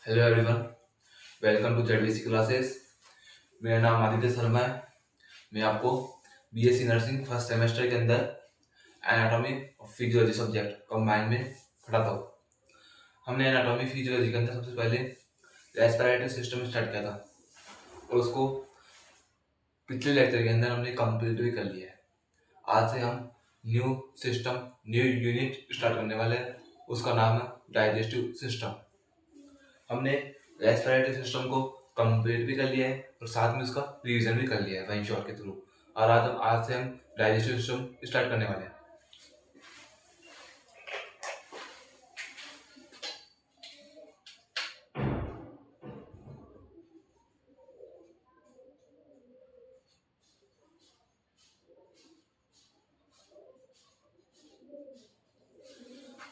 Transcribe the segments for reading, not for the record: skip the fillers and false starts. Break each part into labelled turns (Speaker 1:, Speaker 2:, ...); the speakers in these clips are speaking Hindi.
Speaker 1: Hello everyone, welcome to ZVC classes. मेरा नाम आदित्य शर्मा है। मैं आपको बीएससी नर्सिंग फर्स्ट सेमेस्टर के अंदर एनाटॉमी और फिजियोलॉजी सब्जेक्ट कंबाइन में पढ़ाता हूँ। हमने एनाटॉमी फिजियोलॉजी के अंदर सबसे पहले रेस्पिरेटरी सिस्टम स्टार्ट किया था और उसको पिछले लेक्चर के अंदर हमने कंप्लीट भी कर लिया है। आज से हम new system, new unit start करने वाले हैं। उसका नाम है डाइजेस्टिव सिस्टम। हमने रेस्पिरेटरी सिस्टम को कंप्लीट भी कर लिया है और साथ में उसका रिवीजन भी कर लिया है वाइन शॉट के थ्रू। और आज से हम डाइजेस्टिव सिस्टम स्टार्ट करने वाले हैं।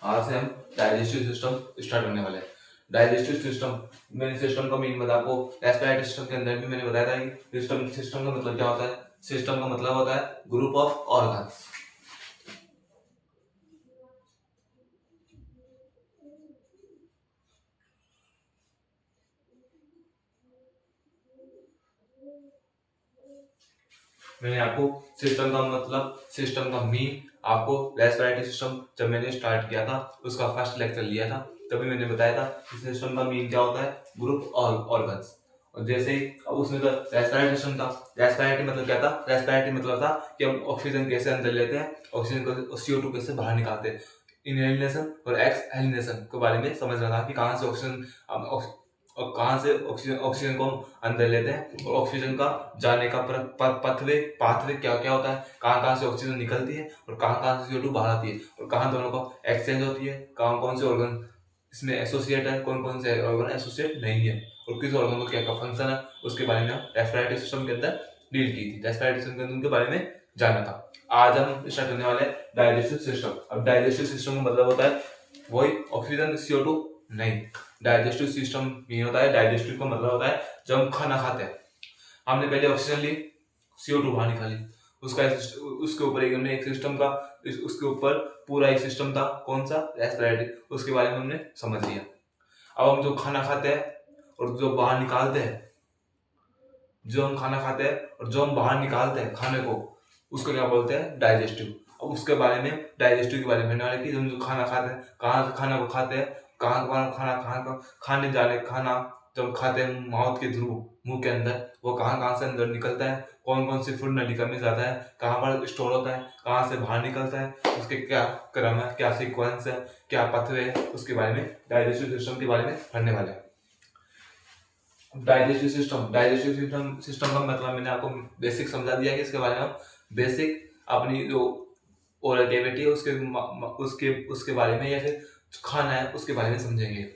Speaker 1: आज से हम डाइजेस्टिव सिस्टम स्टार्ट करने वाले हैं। डाइजेस्टिव सिस्टम, मैंने सिस्टम का मीन बताया आपको। रेस्पिरेटरी सिस्टम के अंदर भी मैंने बताया था कि सिस्टम का मतलब क्या होता है। सिस्टम का मतलब होता है ग्रुप ऑफ ऑर्गन्स। मैंने आपको सिस्टम का मतलब, सिस्टम का मीन आपको रेस्पिरेटरी सिस्टम जब मैंने स्टार्ट किया था उसका फर्स्ट लेक्चर लिया था तभी मैंने बताया था कि सिस्टम का मीन क्या होता है, ग्रुप ऑर्गन्स। और जैसे ही उसमें तो रेस्पिरेटरी सिस्टम था। रेस्पिरेटरी मतलब क्या था? रेस्पिरेटरी मतलब था कि हम ऑक्सीजन कैसे अंदर लेते हैं, ऑक्सीजन को CO2 कैसे बाहर निकालते हैं। इनहेलेशन और एक्सहेलेशन के बारे में समझना था कि कहाँ से ऑक्सीजन और कहाँ से ऑक्सीजन को हम अंदर लेते हैं और ऑक्सीजन का जाने का पाथवे क्या क्या होता है, कहाँ कहाँ से ऑक्सीजन निकलती है और कहाँ कहाँ से CO2 बाहर आती है और कहाँ दोनों का एक्सचेंज होती है, कहाँ कौन से ऑर्गन इसमें एसोसिएट है, कौन कौन से ऑर्गन एसोसिएट नहीं है और किस ऑर्गन का क्या क्या फंक्शन है, उसके बारे में हम रेस्पिरेटरी सिस्टम के अंदर डील की थी। रेस्पिरेटरी सिस्टम के बारे में जाना था। आज हम स्टार्ट करने वाले हैं डाइजेस्टिव सिस्टम। अब डाइजेस्टिव सिस्टम का मतलब होता है वही ऑक्सीजन CO2 नहीं। डाइजेस्टिव सिस्टम ये होता है, डाइजेस्टिव का मतलब होता है जब हम खाना खाते हैं, हमने पहले ऑक्सीजन ली, CO2 बाहर निकाली, उसके ऊपर हमने एक सिस्टम का उसके ऊपर पूरा एक सिस्टम था, कौन सा? रेस्पिरेटरी। उसके बारे में हमने समझ लिया। अब हम जो खाना खाते हैं और जो बाहर निकालते हैं, जो हम खाना खाते हैं और जो हम बाहर निकालते हैं खाने को, उसको क्या बोलते हैं? डाइजेस्टिव। अब उसके बारे में, डाइजेस्टिव के बारे में जानने कि हम जो खाना खाते हैं, कहाँ खाना को खाते हैं, कहाँ खाना खाने जाने खाना जब खाते हैं माउथ के थ्रू, मुंह के अंदर, वो कहाँ कहाँ से अंदर निकलता है, कौन कौन से फूड नलिका में जाता है, कहाँ पर स्टोर होता है, कहाँ से बाहर निकलता है, उसके क्या क्रम है, क्या सीक्वेंस है, क्या पथवे है, उसके बारे में डाइजेस्टिव सिस्टम के बारे में पढ़ने वाले हैं। डाइजेस्टिव सिस्टम का मतलब मैंने आपको बेसिक समझा दिया कि इसके बारे में हम बेसिक अपनी जो ओरल कैविटी है उसके बारे में या फिर खाना है उसके बारे में समझेंगे।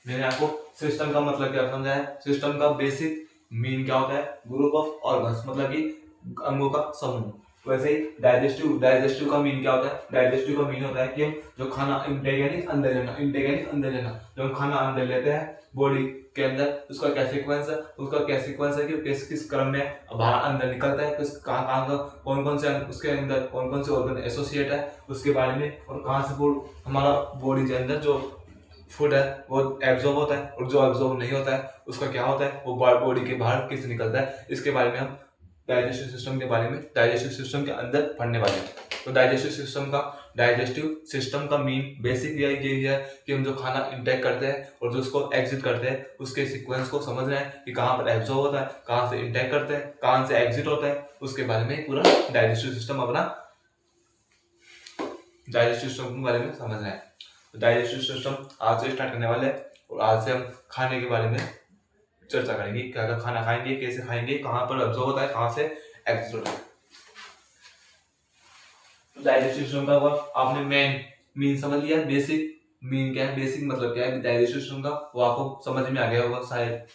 Speaker 1: मैंने आपको सिस्टम का मतलब क्या समझाया। सिस्टम का बेसिक मीन क्या होता है? ग्रुप ऑफ ऑर्गन्स, मतलब कि अंगों का समूह। वैसे ही डाइजेस्टिव का मीन क्या होता है? डाइजेस्टिव का मीन होता है कि हम जो खाना इंटेक यानी अंदर लेना, जो हम खाना अंदर लेते हैं बॉडी के अंदर, उसका क्या सीक्वेंस है कि किस क्रम में बाहर अंदर निकलता है, किस कहाँ कहाँ का कौन कौन से उसके अंदर कौन कौन से ऑर्गन एसोसिएट है उसके बारे में, और कहाँ से फूड हमारा बॉडी के अंदर जो फूड है वो एब्जॉर्ब होता है और जो एब्जॉर्ब नहीं होता है उसका क्या होता है, वो बॉडी के बाहर कैसे निकलता है, इसके बारे में हम डाइजेस्टिव सिस्टम के बारे में, डाइजेस्टिव सिस्टम के अंदर पढ़ने वाले हैं। तो डाइजेस्टिव सिस्टम का मेन बेसिक यही है कि हम जो खाना इंटेक करते हैं और जो उसको एग्जिट करते हैं उसके सीक्वेंस को समझना है कि कहाँ पर एब्जॉर्ब होता है, कहाँ से इंटेक करते हैं, कहाँ से एग्जिट होता है, उसके बारे में पूरा डाइजेस्टिव सिस्टम के बारे में समझना है। तो डाइजेस्टिव सिस्टम आज से स्टार्ट करने वाले हैं और आज से हम खाने के बारे में चर्चा करेंगे, क्या क्या खाना खाएंगे, कैसे खाएंगे, कहाँ पर एब्जॉर्ब होता है, कहाँ से एग्जिट होता है। डाइजेस्टिव सिस्टम का आपने मेन समझ लिया, बेसिक मीन क्या है, बेसिक मतलब क्या है डाइजेस्टिव सिस्टम का, वो आपको समझ में आ गया होगा शायद।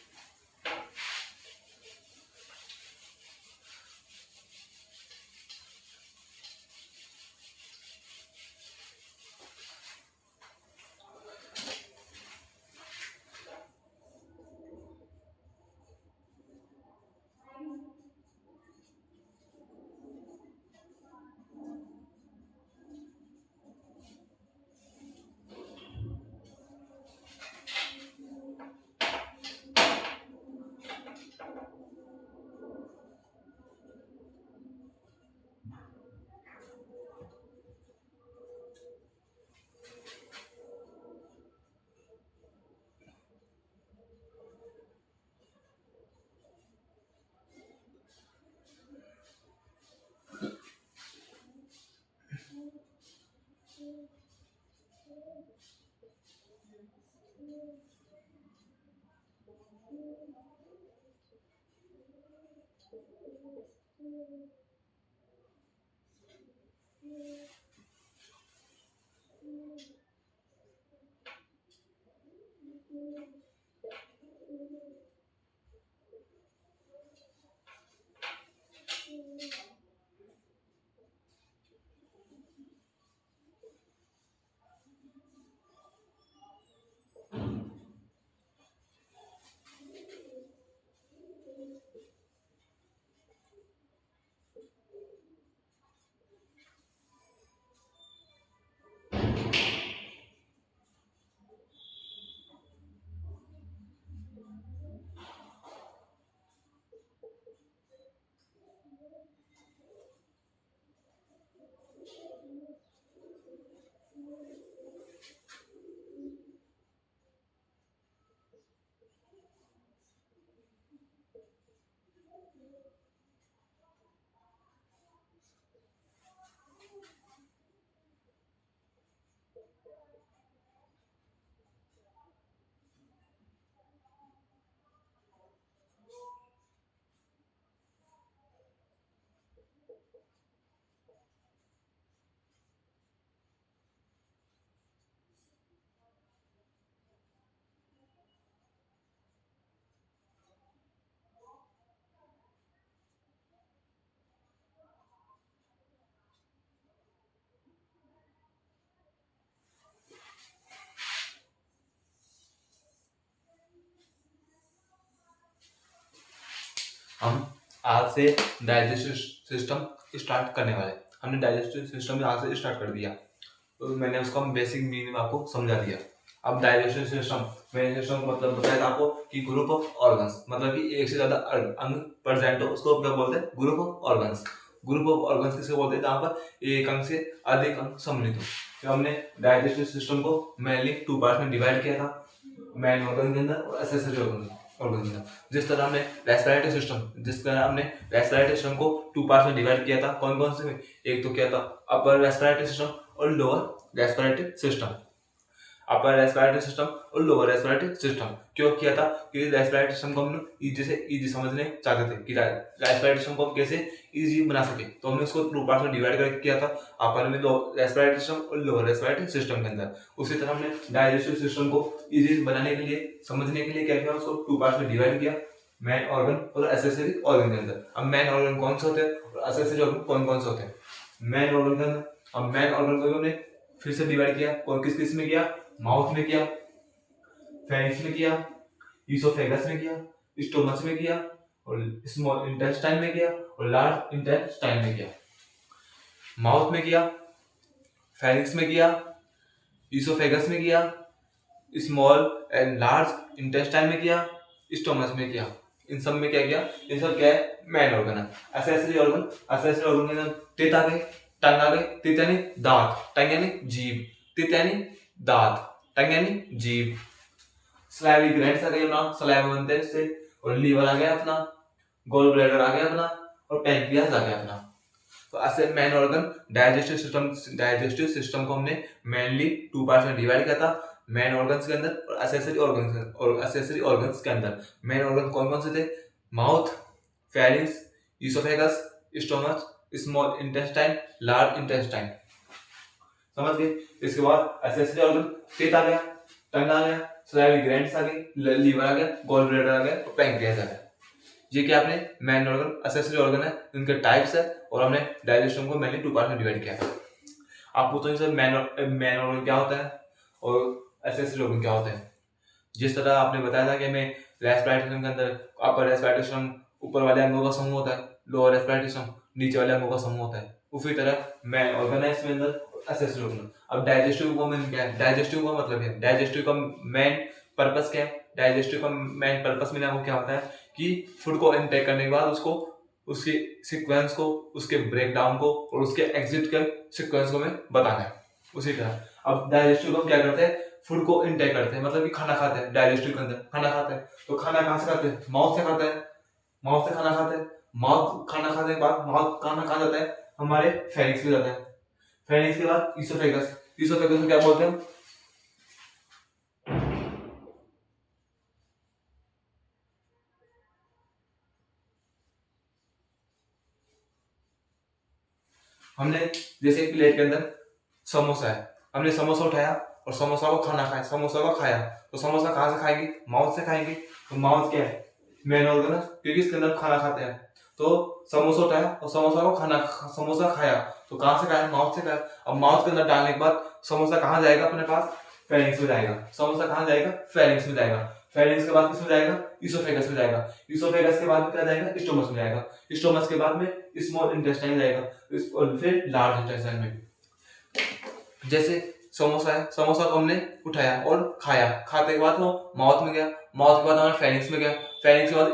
Speaker 1: हम आज से डाइजेस्टिव सिस्टम स्टार्ट करने वाले हैं। हमने डाइजेस्टिव सिस्टम आज से स्टार्ट कर दिया, तो मैंने उसका बेसिक मीनिंग आपको समझा दिया। अब डाइजेस्टिव सिस्टम मतलब बताया था आपको कि ग्रुप ऑफ ऑर्गन्स, मतलब कि एक से ज्यादा अंग प्रेजेंट हो उसको क्या बोलते हैं, group of organs. Group of organs किसको बोलते हैं, जहाँ पर एक अंग से अधिक अंग सम्मिलित हो। तो हमने डाइजेस्टिव सिस्टम को मेनली 2 पार्ट में डिवाइड किया था, मेन ऑर्गन के अंदर और एक्सेसरी ऑर्गन के अंदर। जिस तरह हमने रेस्पिरेटरी सिस्टम को 2 पार्ट में डिवाइड किया था, कौन कौन से, एक तो क्या था अपर रेस्पिरेटरी सिस्टम और lower respiratory system. Upper respiratory system और लोअर रेस्पिरेटरी सिस्टम क्यों किया था, क्योंकि रेस्पिरेटरी सिस्टम को हम इजी समझने चाहते थे कि रेस्पिरेटरी सिस्टम को हम कैसे इजी बना सके, तो हमने उसको 2 पार्ट में डिवाइड कर किया था, अपर में रेस्पिरेटरी सिस्टम और लोअर रेस्पिरेटरी सिस्टम के अंदर। उसी तरह हमने डाइजेस्टिव सिस्टम को इजी बनाने के लिए, समझने के लिए क्या किया, उसको 2 पार्ट में डिवाइड किया, मेन ऑर्गन और एक्सेसरी ऑर्गन के अंदर। अब मेन ऑर्गन कौन से होते हैं और एक्सेसरी ऑर्गन कौन कौन से होते हैं। मेन ऑर्गन के अंदर, अब मेन ऑर्गन को हमने फिर से डिवाइड किया, कौन किस किस में किया, माउथ में किया, फेरिंक्स में किया, ईसोफेगस में किया, स्टोमच में किया और स्मॉल इंटेस्टाइन में किया और लार्ज इंटेस्टाइन में किया। माउथ में किया, फेरिंक्स में किया, ईसोफेगस में किया, स्मॉल एंड लार्ज इंटेस्टाइन में किया, स्टोमच में किया। इन सब में क्या किया, इन सब क्या है, मेन ऑर्गन है। एक्सेसरी ऑर्गन, एक्सेसरी ऑर्गन के अंदर टित आ गए, टंग आ गई, टित यानी दांत, टंग यानी जीभ, टित यानी दांत, टंग यानी जीभ। स्लाइवरी ग्लैंड्स आ गई अपना, सलाइवा बनते हैं इससे, और लीवर आ गया अपना, गॉल ब्लैडर आ गया अपना, और पैंक्रियास आ गया अपना। तो ऐसे मेन ऑर्गन डाइजेस्टिव सिस्टम को हमने मेनली टू पार्ट्स में डिवाइड किया था, मेन ऑर्गन्स के अंदर और एक्सेसरी ऑर्गन्स के अंदर। मेन ऑर्गन कौन कौन से थे, mouth, pharynx, oesophagus, stomach, small intestine, large intestine, समझ गए। इसके बाद एक्सेसरी ऑर्गन, टीथ आ गया, टंग आ गया, सलाइवरी ग्लैंड्स आ गई, लीवर आ गया, गॉल ब्लैडर आ गया, और पैंक्रियास आ गया। ये क्या आपने मेन ऑर्गन, एक्सेसरी ऑर्गन है, इनके टाइप्स है, और हमने डाइजेशन को मेनली टू पार्ट में डिवाइड किया है। आप पूछोगे सर मेन ऑर्गन क्या होता है और एक्सेसरी ऑर्गन क्या होता है। जिस तरह आपने बताया था कि हमें रेस्पिरेटरी सिस्टम के अंदर अपर रेस्पिरेटरी सिस्टम ऊपर वाले अंगों का समूह होता है, लोअर रेस्पिरेटरी सिस्टम नीचे वाले अंगों का समूह होता है, उसी तरह मेन ऑर्गन है इसमें अंदर एक्सेसरी ऑर्गन। अब डाइजेस्टिव का मेन क्या है, डाइजेस्टिव का मतलब है, डाइजेस्टिव का मेन पर्पस क्या है, डाइजेस्टिव का मेन पर्पस में आपको क्या होता है कि फूड को इनटेक करने के बाद उसको, उसके सीक्वेंस को, उसके ब्रेकडाउन को और उसके एग्जिट के सीक्वेंस को हमें बताना है। उसी तरह अब डाइजेस्टिव को हम क्या करते हैं, फूड को इनटेक करते हैं, मतलब कि खाना खाते हैं, डाइजेस्टिव के अंदर खाना खाते हैं। तो खाना कहाँ से खाते हैं, माउथ से खाते हैं, माउथ से खाना खाते हैं। माउथ खाना खाने के बाद माउथ खाना कहाँ जाता है, हमारे फेरिंक्स में जाता है। फेरिंक्स के बाद ईसोफेगस, ईसोफेगस को क्या बोलते हैं, हमने जैसे प्लेट के अंदर समोसा है, हमने समोसा उठाया और समोसा को खाना खाया, समोसा को खाया, तो समोसा कहाँ से खाएंगे, माउथ से खाएंगे। तो माउथ क्या है, मेन ऑर्गन है, क्योंकि इसके अंदर खाना खाते हैं। तो समोसा उठाया और समोसा को समोसा खाया, तो कहाँ से खाया, माउथ से खाया। अब माउथ के अंदर डालने के बाद समोसा कहाँ जाएगा, अपने पास फेरिंग्स में जाएगा। समोसा कहाँ जाएगा, फेरिंग्स में जाएगा। फेरिंग्स के बाद किस में जाएगा, ईसोफेगस में जाएगा। ईसोफेगस के बाद में क्या जाएगा, स्टोमच में जाएगा। स्टोमच के बाद में स्मॉल इंटेस्टाइन जाएगा, और फिर लार्ज इंटेस्टाइन में। जैसे समोसा है, समोसा को हमने उठाया और खाया, खाते के बाद वो माउथ में गया, माउथ के बाद हमारे फेरिंग्स में गया, फेरिंग्स के बाद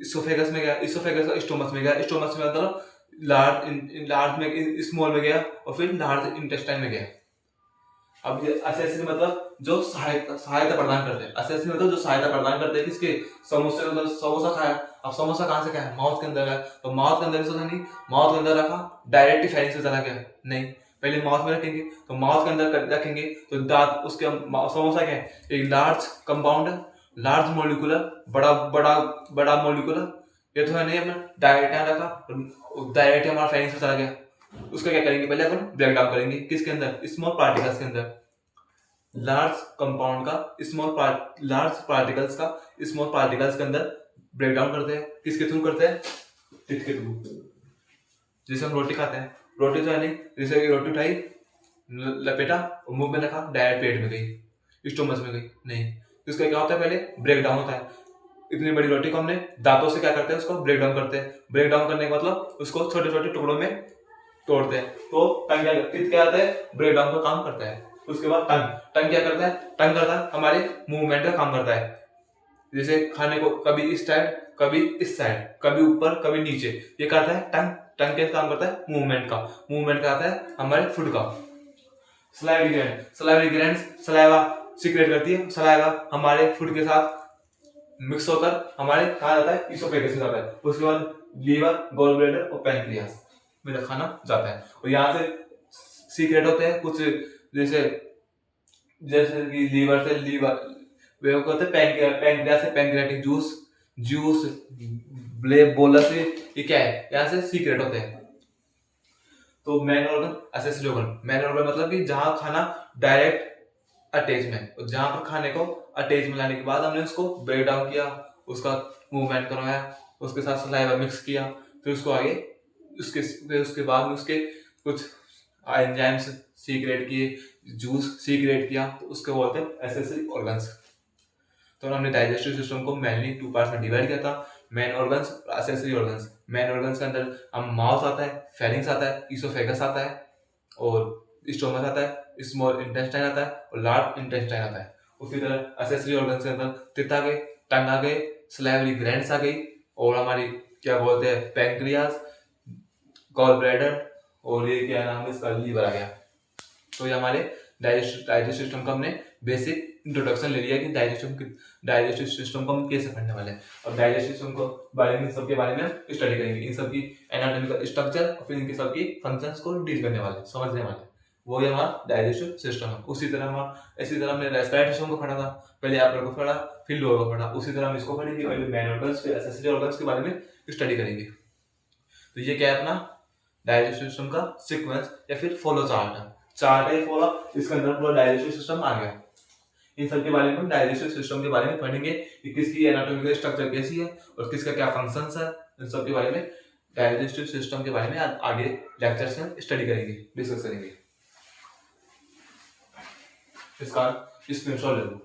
Speaker 1: इसोफेगस में गया, इसोफेगस का स्टोमच में गया, स्टोमच में मतलब लार्ज में, स्मॉल में गया, और फिर लार्ज इंटेस्टाइन में गया। अब ये एसेसरी मतलब जो सहायता प्रदान करते हैं, एसेसरी मतलब जो सहायता प्रदान करते हैं किसके, समोसे, मतलब समोसा खाया, अब समोसा कहाँ से खाया, माउथ के अंदर है, तो माउथ के अंदर से नहीं, माउथ के अंदर रखा, डायरेक्टली फेरिंग्स में चला गया, नहीं, पहले माउथ में रखेंगे, तो माउथ के अंदर रखेंगे तो दांत, उसके समोसा क्या है, एक लार्ज कंपाउंड है, लार्ज मोलिकुलर, बड़ा बड़ा बड़ा मोलिकुलर, ये तो है नहीं, अपना डायरेक्ट यहाँ रखा, डायरेक्ट हमारा फेरिंग्स में चला गया। उसका क्या करेंगे, पहले अपन ब्रेक डाउन करेंगे, किसके अंदर, स्मॉल पार्टिकल्स के अंदर, लार्ज कंपाउंड का लार्ज पार्टिकल्स का स्मॉल पार्टिकल्स के अंदर ब्रेक डाउन करते हैं, किसके थ्रू करते हैं, टिथ के थ्रू। जैसे हम रोटी खाते हैं, रोटी तो है नहीं, जैसे कि रोटी उठाई, लपेटा और मुंह में रखा, डायरेक्ट पेट में गई, स्टोमच में गई, नहीं, तो इसका क्या होता है, पहले ब्रेक डाउन होता है। इतनी बड़ी रोटी को हमने दांतों से क्या करते हैं, उसको ब्रेक डाउन करते हैं। ब्रेक डाउन करने का मतलब उसको छोटे छोटे टुकड़ों में तोड़ते हैं। तो टंग क्या आता है, ब्रेक डाउन का काम करता है। उसके बाद टंग क्या करता है, टंग करता है हमारे मूवमेंट का काम करता है। जैसे खाने को कभी इस साइड, कभी इस साइड, कभी ऊपर, कभी नीचे, ये करता है टंग। टंग क्या काम करता है, मूवमेंट का। मूवमेंट का आता है हमारे फूड का। Salivary gland, salivary gland saliva secret करती है, सलाइवा हमारे फूड के साथ मिक्स होकर हमारे कहा जाता है, इसोफेगस में जाता है। उसके बाद लीवर, गॉल ब्लैडर और पैंक्रियास में खाना जाता है, और यहाँ से सीक्रेट होते हैं कुछ, जैसे जैसे कि लीवर से लीवर, वे होते हैं पैंक्रियास से पैंक्रियाटिक जूस, जूस बोलस से, ये क्या है, यहाँ से सीक्रेट होते हैं। तो main organ, accessory organ. Main organ मतलब कि जहाँ खाना डायरेक्ट अटैच में, और जहाँ पर खाने को अटैच में लाने के बाद हमने उसको ब्रेक डाउन किया, उसका मूवमेंट करवाया, उसके साथ सलाइवा मिक्स किया, फिर उसको आगे उसके बाद में उसके कुछ एंजाइम्स सीक्रेट किए, जूस सीक्रेट किया, तो उसके बोलते हैं एक्सेसरी ऑर्गन्स। तो हमने डाइजेस्टिव सिस्टम को मेनली टू पार्ट्स में डिवाइड किया था, main organs, accessory organs. Main organs के अंदर हम माउथ आता है, फेरिंग्स आता है, ईसोफेगस आता है, और स्टोमच आता है, स्मॉल इंटेस्टाइन आता है, और लार्ज इंटेस्टाइन आता है। उसी तरह एक्सेसरी ऑर्गन्स के अंदर टिथ आ गए, टंग आ गए, सलाइवरी ग्लैंड्स आ गई, और हमारी क्या बोलते हैं पैंक्रियाज, गॉल ब्लैडर, और ये क्या नाम है इसका, लीवर आ गया। तो ये हमारे डाइजेस्टिव सिस्टम का हमने बेसिक इंट्रोडक्शन ले लिया कि डाइजेस्टिव सिस्टम को हम कैसे पढ़ने वाले हैं, और डाइजेस्टिव सिस्टम को बारे में, इन सब के बारे में स्टडी करेंगे, इन सब की एनाटॉमिकल स्ट्रक्चर और फिर इनके सब की फंक्शंस को डील करने वाले, समझने वाले। वो ही हमारा डाइजेस्टिव सिस्टम है। उसी तरह हमने रेस्पिरेटरी सिस्टम को पढ़ा था, पहले अपर को पढ़ा फिर लोअर को पढ़ा, उसी तरह हम इसको पढ़ेंगे, पहले मेन ऑर्गन्स फिर एक्सेसरी ऑर्गन्स के बारे में स्टडी करेंगे। तो ये क्या है अपना डाइजेस्टिव सिस्टम का सीक्वेंस या फिर फ्लो चार्ट है फॉलो, इसके अंदर पूरा डाइजेस्टिव सिस्टम आ गया। इन सब के बारे में हम डाइजेस्टिव सिस्टम के बारे में पढ़ेंगे कि किसकी एनाटॉमिकल स्ट्रक्चर कैसी है और किसका क्या फंक्शंस है, इन सब के बारे में डाइजेस्टिव सिस्टम के बारे में आगे लेक्चर्स में स्टडी करेंगे, डिस्कस करेंगे। इसका स्क्रीनशॉट ले लो।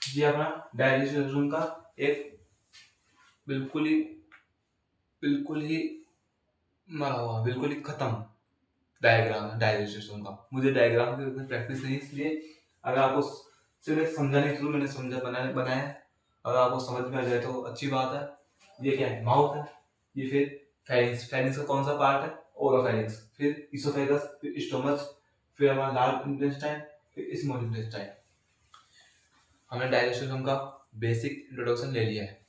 Speaker 1: ये अपना डाइजेस्टिव सिस्टम का एक बिल्कुल ही मरा हुआ, बिल्कुल ही खत्म डायग्राम है डाइजेस्टिव सिस्टम का। मुझे डायग्राम की प्रैक्टिस नहीं, इसलिए अगर आपको सिर्फ समझाने के थ्रू मैंने बनाया, अगर आपको समझ में आ जाए तो अच्छी बात है। ये क्या है, माउथ है, ये फिर फेरिंग्स का कौन सा पार्ट है, ओरोफेरिंग्स, फिर इसोफेगस, फिर स्टोमच, फिर हमारा लार्ज इंटेस्टाइन, फिर स्मॉल इंटेस्टाइन। हमने डाइजेस्टिव सिस्टम का बेसिक इंट्रोडक्शन ले लिया है।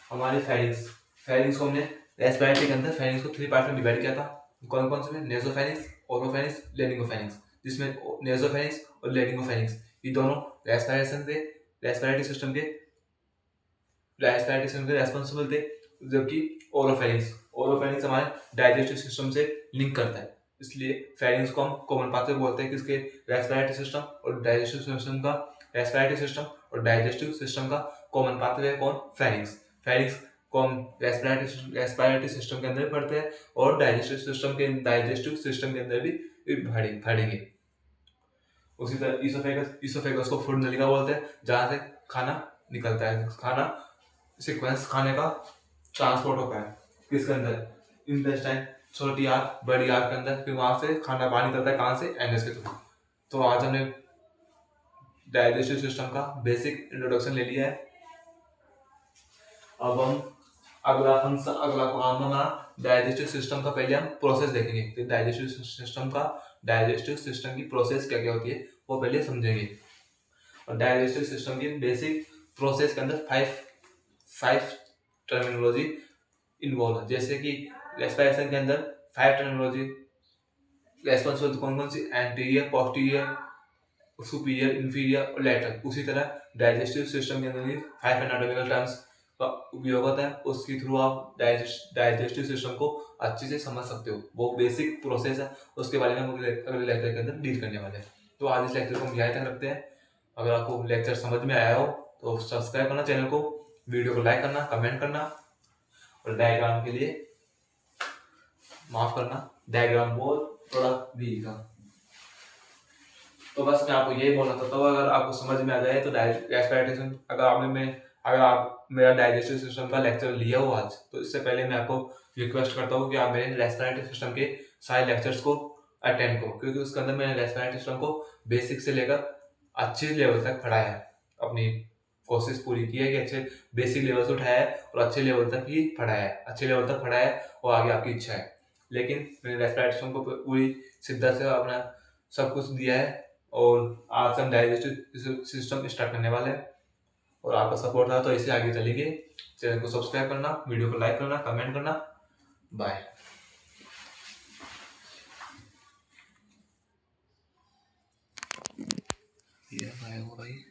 Speaker 1: हमारे फेरिंग्स को हमने रेस्पिरेटरी के अंदर फेरिंग्स को 3 पार्ट में डिवाइड किया था। कौन कौन से में, नेसोफेरिंग्स, ओरोफेरिंग्स, लेरिंगोफेरिंग्स, जिसमें नेसोफेरिंग्स और लेरिंगोफेरिंग्स ये दोनों रेस्पिरेटरी सिस्टम के रेस्पॉन्सिबल थे, जबकि ओरोफेरिंग्स हमारे डाइजेस्टिव सिस्टम से लिंक करता है, इसलिए फेरिंग्स को हम कॉमन पाथवे बोलते हैं किसके, रेस्पिरेटरी सिस्टम और डाइजेस्टिव सिस्टम का। रेस्पिरेटरी सिस्टम और डाइजेस्टिव सिस्टम का कॉमन पाथवे है कौन, फेरिंग्स को हम रेस्पिरेटरी सिस्टम के अंदर भी पढ़ते हैं और डाइजेस्टिव सिस्टम के अंदर भी पढ़ेंगे। उसी तरह इसोफेगस को फूड नलिका बोलते हैं, जहाँ से खाना निकलता है, खाने का ट्रांसपोर्ट होता है किसके अंदर, इंटेस्टाइन, छोटी आंत बड़ी आंत के अंदर, फिर वहां से खाना बाहर निकलता है कहाँ से, एनएस के थ्रू। तो आज हमने डाइजेस्टिव सिस्टम का बेसिक इंट्रोडक्शन ले लिया है। अब हम अगला काम हमारा डाइजेस्टिव सिस्टम का, पहले हम प्रोसेस देखेंगे कि डाइजेस्टिव सिस्टम की प्रोसेस क्या क्या होती है वो पहले समझेंगे। और डाइजेस्टिव सिस्टम की बेसिक प्रोसेस के अंदर फाइव टर्मिनोलॉजी इन्वॉल्व है, जैसे कि रेस्पिरेशन के अंदर 5 टर्मिनोलॉजी रेस्पॉन्सिबल कौन कौन सी, एंटीरियर, पोस्टीरियर, सुपीरियर, इंफीरियर और लेटरल। उसी तरह डाइजेस्टिव सिस्टम के अंदर भी 5 एनाटॉमिकल टर्म्स का उपयोग होता है, उसके थ्रू आप डाइजेस्टिव सिस्टम को अच्छे से समझ सकते हो। वो बेसिक प्रोसेस है, उसके बारे में हम अगले लेक्चर के अंदर डील करने वाले हैं। तो आज इस लेक्चर को हम यहीं तक रखते हैं। अगर आपको लेक्चर समझ में आया हो तो सब्सक्राइब करना चैनल को, वीडियो को लाइक करना, कमेंट करना, और डायग्राम के लिए माफ करना, डायग्राम बहुत थोड़ा वीक था। तो बस मैं आपको यही बोलना चाहता हूँ, अगर आपको समझ में आ जाए तो रेस्पिरेशन, अगर आप मेरा डाइजेस्टिव सिस्टम का लेक्चर लिया हो आज, तो इससे पहले मैं आपको रिक्वेस्ट करता हूँ कि आप मेरे रेस्पिरेटरी सिस्टम के सारे लेक्चर्स को अटेंड करो, क्योंकि उसके अंदर मैंने रेस्पिरेटरी सिस्टम को बेसिक से लेकर अच्छे लेवल तक पढ़ाया है। अपनी कोशिश पूरी की है कि अच्छे बेसिक लेवल से उठाया है और अच्छे लेवल तक ही पढ़ाया है, अच्छे लेवल तक पढ़ाया है, और आगे आपकी इच्छा है। लेकिन मैंने रेस्पिरेटरी सिस्टम को पूरी शिद्दत से अपना सब कुछ दिया है, और आज से हम डाइजेस्टिव सिस्टम स्टार्ट करने वाले हैं, और आपका सपोर्ट रहा तो इसे आगे चलेंगे। चैनल को सब्सक्राइब करना, वीडियो को लाइक करना, कमेंट करना। बाय। ये भाई